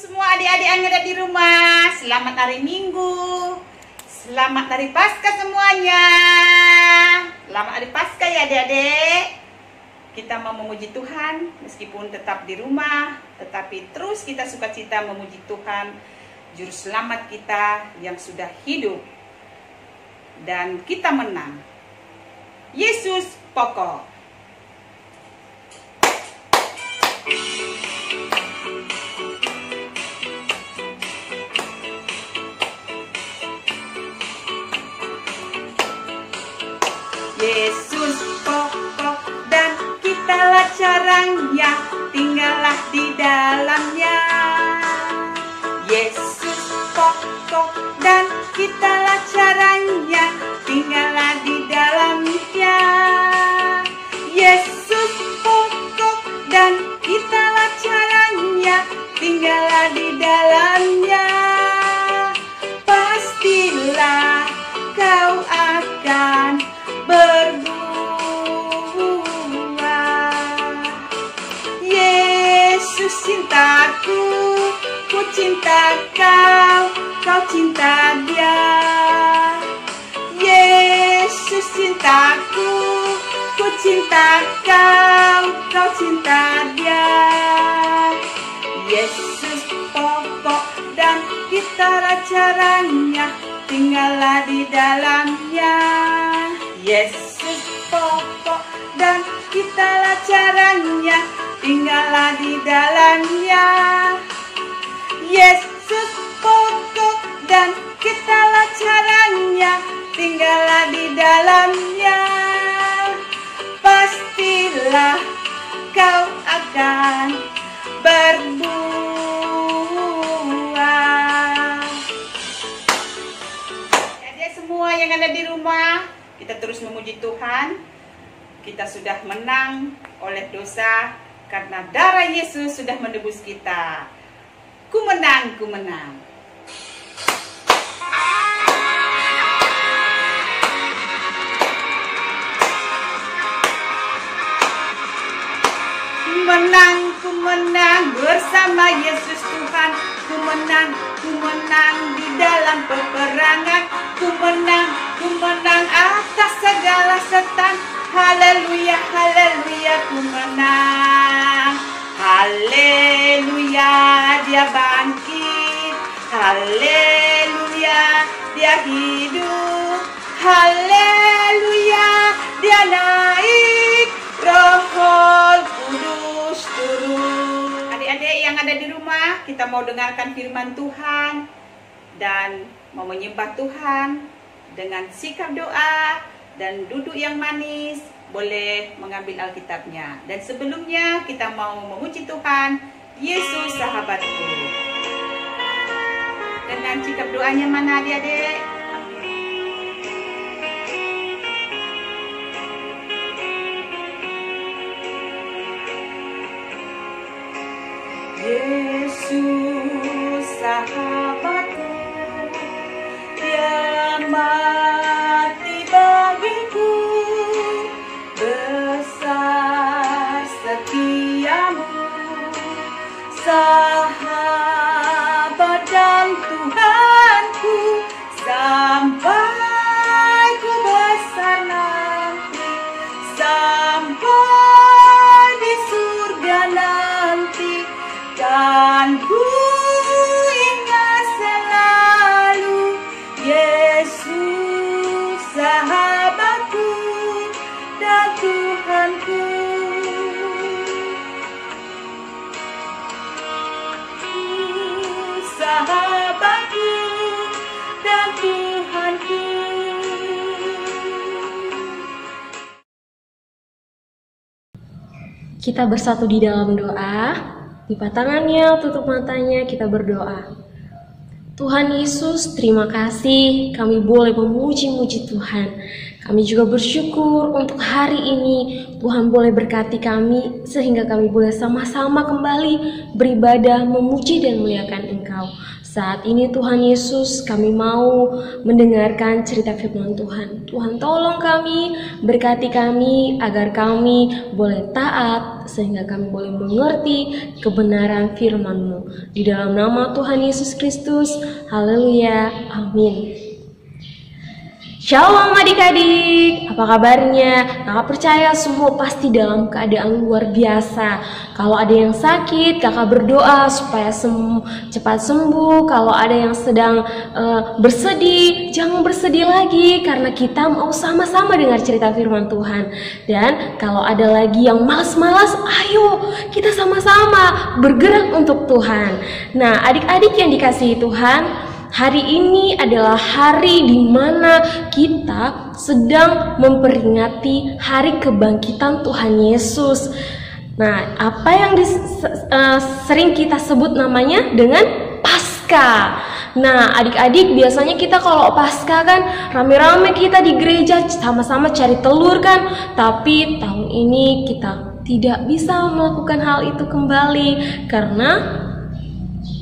semua adik-adik yang ada di rumah. Selamat hari Minggu. Selamat hari Paskah semuanya. Selamat hari Paskah ya adik-adik. Kita mau memuji Tuhan meskipun tetap di rumah, tetapi terus kita sukacita memuji Tuhan, Juru Selamat kita yang sudah hidup. Dan kita menang. Yesus pokok. Yesus pokok dan kitalah caranya, tinggallah di dalamnya. Yesus pokok dan kitalah caranya, tinggallah di dalamnya. Yesus pokok dan kitalah caranya, tinggallah di dalamnya. Pastilah kau akan berbuah. Yesus cintaku, ku cinta kau, kau cinta dia. Yesus cintaku, ku cinta kau, kau cinta dia. Yesus pokok dan kitalah caranya, tinggallah di dalamnya. Yesus pokok dan kitalah caranya, tinggallah di dalamnya. Yesus pokok dan kitalah caranya, tinggallah di dalamnya. Pastilah kau akan berbuah. Adik semua yang ada di rumah, kita terus memuji Tuhan. Kita sudah menang oleh dosa karena darah Yesus sudah menebus kita. Ku menang, ku menang. Ku menang bersama Yesus Tuhan. Ku menang di dalam peperangan. Ku menang atas segala setan. Haleluya, haleluya, ku menang. Haleluya, dia bangkit. Haleluya, dia hidup. Haleluya, dia naik. Roh Kudus turun. Adik-adik yang ada di rumah, kita mau dengarkan firman Tuhan dan mau menyembah Tuhan dengan sikap doa dan duduk yang manis. Boleh mengambil Alkitabnya. Dan sebelumnya kita mau memuji Tuhan. Yesus sahabatku. Dengan sikap doanya mana adik-adik? Yesus sahabatku, dia mati bagiku, besar setiamu, sahabat dan Tuhanku, sampai ku besar nanti, sampai di surga nanti. Dan ku ingat selalu Yesus sahabatku dan Tuhanku. Sahabatku dan Tuhanku. Kita bersatu di dalam doa. Lipat tangannya, tutup matanya, kita berdoa. Tuhan Yesus, terima kasih kami boleh memuji-muji Tuhan. Kami juga bersyukur untuk hari ini Tuhan boleh berkati kami sehingga kami boleh sama-sama kembali beribadah, memuji dan memuliakan Engkau. Saat ini Tuhan Yesus, kami mau mendengarkan cerita firman Tuhan. Tuhan tolong kami, berkati kami agar kami boleh taat sehingga kami boleh mengerti kebenaran firman-Mu. Di dalam nama Tuhan Yesus Kristus, haleluya, amin. Shalom adik-adik, apa kabarnya? Kakak percaya semua pasti dalam keadaan luar biasa. Kalau ada yang sakit, kakak berdoa supaya cepat sembuh. Kalau ada yang sedang bersedih, jangan bersedih lagi karena kita mau sama-sama dengar cerita firman Tuhan. Dan kalau ada lagi yang malas-malas, ayo kita sama-sama bergerak untuk Tuhan. Nah, adik-adik yang dikasihi Tuhan, hari ini adalah hari di mana kita sedang memperingati hari kebangkitan Tuhan Yesus. Nah, apa yang sering kita sebut namanya dengan Paskah. Nah, adik-adik, biasanya kita kalau Paskah kan rame-rame kita di gereja sama-sama cari telur kan. Tapi tahun ini kita tidak bisa melakukan hal itu kembali karena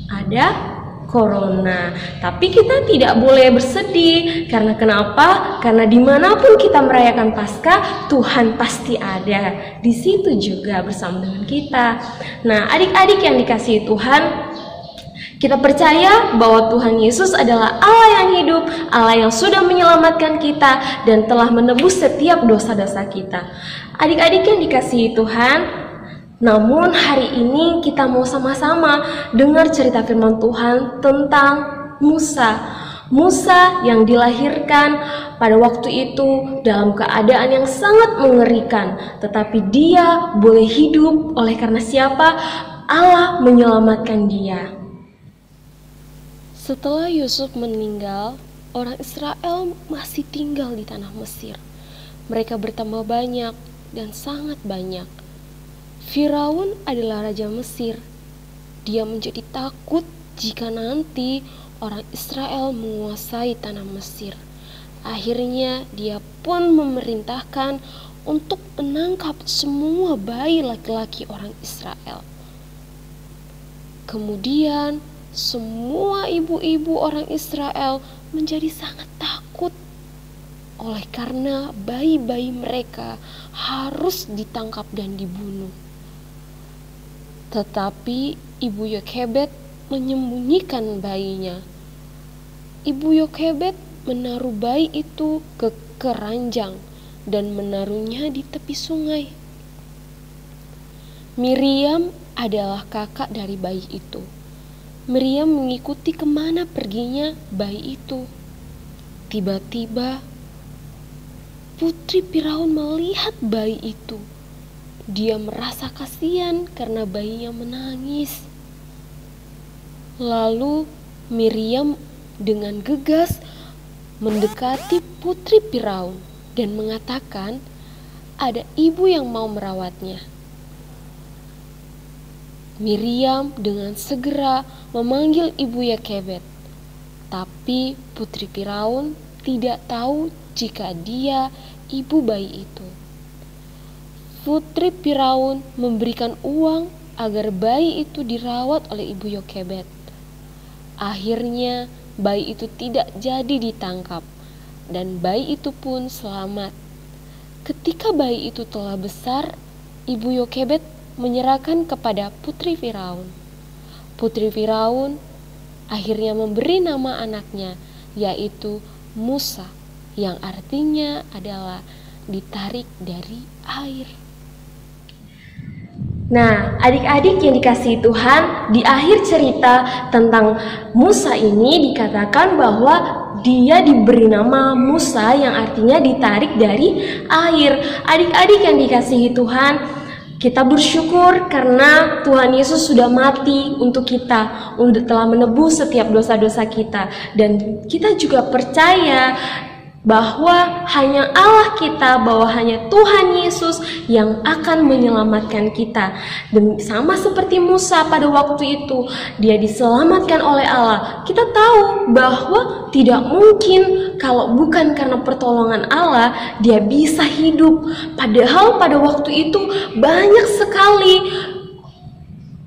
ada Corona. Tapi kita tidak boleh bersedih. Karena kenapa? Karena dimanapun kita merayakan Paskah, Tuhan pasti ada di situ juga bersama dengan kita. Nah, adik-adik yang dikasihi Tuhan, kita percaya bahwa Tuhan Yesus adalah Allah yang hidup, Allah yang sudah menyelamatkan kita dan telah menebus setiap dosa-dosa kita. Adik-adik yang dikasihi Tuhan, namun hari ini kita mau sama-sama dengar cerita firman Tuhan tentang Musa. Musa yang dilahirkan pada waktu itu dalam keadaan yang sangat mengerikan. Tetapi dia boleh hidup oleh karena siapa? Allah menyelamatkan dia. Setelah Yusuf meninggal, orang Israel masih tinggal di tanah Mesir. Mereka bertambah banyak dan sangat banyak. Firaun adalah raja Mesir. Dia menjadi takut jika nanti orang Israel menguasai tanah Mesir. Akhirnya dia pun memerintahkan untuk menangkap semua bayi laki-laki orang Israel. Kemudian semua ibu-ibu orang Israel menjadi sangat takut oleh karena bayi-bayi mereka harus ditangkap dan dibunuh. Tetapi Ibu Yokebed menyembunyikan bayinya. Ibu Yokebed menaruh bayi itu ke keranjang dan menaruhnya di tepi sungai. Miriam adalah kakak dari bayi itu. Miriam mengikuti kemana perginya bayi itu. Tiba-tiba putri Firaun melihat bayi itu. Dia merasa kasihan karena bayinya menangis. Lalu Miriam dengan gegas mendekati putri Firaun dan mengatakan ada ibu yang mau merawatnya. Miriam dengan segera memanggil Ibu Yokebed, tapi putri Firaun tidak tahu jika dia ibu bayi itu. Putri Firaun memberikan uang agar bayi itu dirawat oleh Ibu Yokebed. Akhirnya bayi itu tidak jadi ditangkap dan bayi itu pun selamat. Ketika bayi itu telah besar, Ibu Yokebed menyerahkan kepada putri Firaun. Putri Firaun akhirnya memberi nama anaknya yaitu Musa, yang artinya adalah ditarik dari air. Nah, adik-adik yang dikasihi Tuhan, di akhir cerita tentang Musa ini dikatakan bahwa dia diberi nama Musa yang artinya ditarik dari air. Adik-adik yang dikasihi Tuhan, kita bersyukur karena Tuhan Yesus sudah mati untuk kita, untuk telah menebus setiap dosa-dosa kita. Dan kita juga percaya bahwa hanya Allah kita, bahwa hanya Tuhan Yesus yang akan menyelamatkan kita. Dan sama seperti Musa pada waktu itu, dia diselamatkan oleh Allah. Kita tahu bahwa tidak mungkin kalau bukan karena pertolongan Allah, dia bisa hidup. Padahal pada waktu itu banyak sekali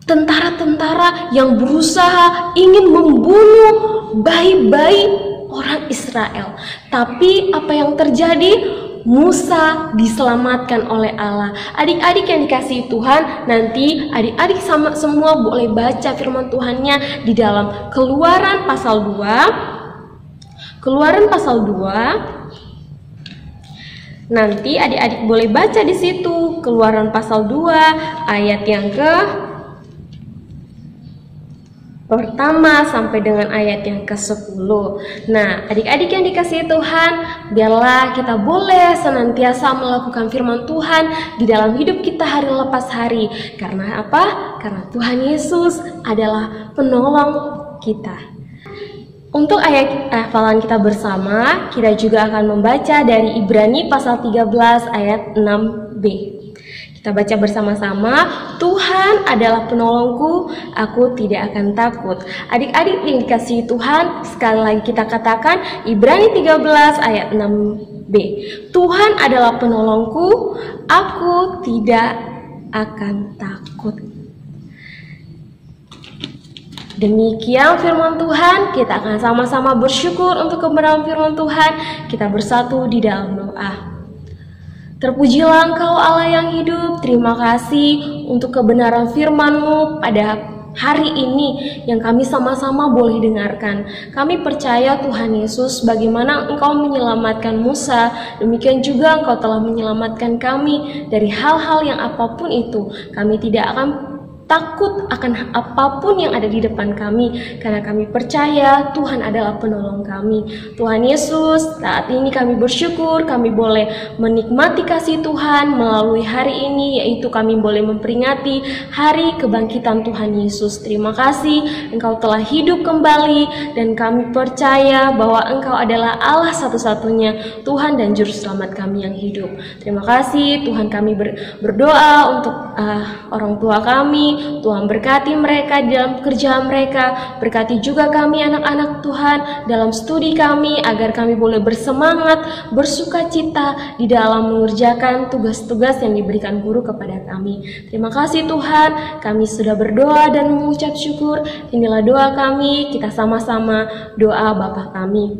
tentara-tentara yang berusaha ingin membunuh bayi-bayi orang Israel. Tapi apa yang terjadi? Musa diselamatkan oleh Allah. Adik-adik yang dikasihi Tuhan, nanti adik-adik sama semua boleh baca firman Tuhannya di dalam Keluaran pasal 2. Keluaran pasal 2. Nanti adik-adik boleh baca di situ Keluaran pasal 2 ayat yang pertama sampai dengan ayat yang ke-10. Nah, adik-adik yang dikasihi Tuhan, biarlah kita boleh senantiasa melakukan firman Tuhan di dalam hidup kita hari lepas hari. Karena apa? Karena Tuhan Yesus adalah penolong kita. Untuk ayat hafalan kita bersama, kita juga akan membaca dari Ibrani pasal 13 ayat 6b. Kita baca bersama-sama, Tuhan adalah penolongku, aku tidak akan takut. Adik-adik yang dikasihi Tuhan, sekali lagi kita katakan Ibrani 13 ayat 6b. Tuhan adalah penolongku, aku tidak akan takut. Demikian firman Tuhan, kita akan sama-sama bersyukur untuk kebenaran firman Tuhan. Kita bersatu di dalam doa. Terpujilah Engkau Allah yang hidup, terima kasih untuk kebenaran firman-Mu pada hari ini yang kami sama-sama boleh dengarkan. Kami percaya Tuhan Yesus, bagaimana Engkau menyelamatkan Musa, demikian juga Engkau telah menyelamatkan kami dari hal-hal yang apapun itu. Kami tidak akan takut akan apapun yang ada di depan kami, karena kami percaya Tuhan adalah penolong kami. Tuhan Yesus, saat ini kami bersyukur kami boleh menikmati kasih Tuhan melalui hari ini, yaitu kami boleh memperingati hari kebangkitan Tuhan Yesus. Terima kasih Engkau telah hidup kembali, dan kami percaya bahwa Engkau adalah Allah satu-satunya Tuhan dan Juru Selamat kami yang hidup. Terima kasih Tuhan, kami berdoa untuk orang tua kami. Tuhan berkati mereka di dalam pekerjaan mereka, berkati juga kami anak-anak Tuhan dalam studi kami, agar kami boleh bersemangat, bersuka cita di dalam mengerjakan tugas-tugas yang diberikan guru kepada kami. Terima kasih Tuhan, kami sudah berdoa dan mengucap syukur. Inilah doa kami, kita sama-sama doa Bapa kami.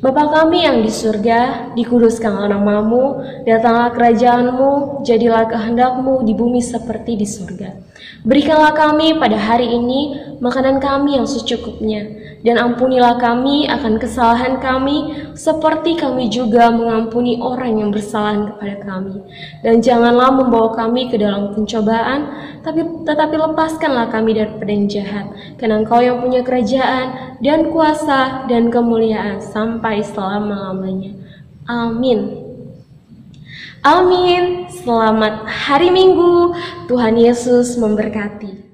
Bapa kami yang di surga, dikuduskanlah nama-Mu, datanglah kerajaan-Mu, jadilah kehendak-Mu di bumi seperti di surga. Berikanlah kami pada hari ini makanan kami yang secukupnya, dan ampunilah kami akan kesalahan kami, seperti kami juga mengampuni orang yang bersalah kepada kami. Dan janganlah membawa kami ke dalam pencobaan, tetapi lepaskanlah kami daripada yang jahat, karena Engkau yang punya kerajaan dan kuasa dan kemuliaan sampai selama-lamanya. Amin. Amin. Selamat hari Minggu. Tuhan Yesus memberkati.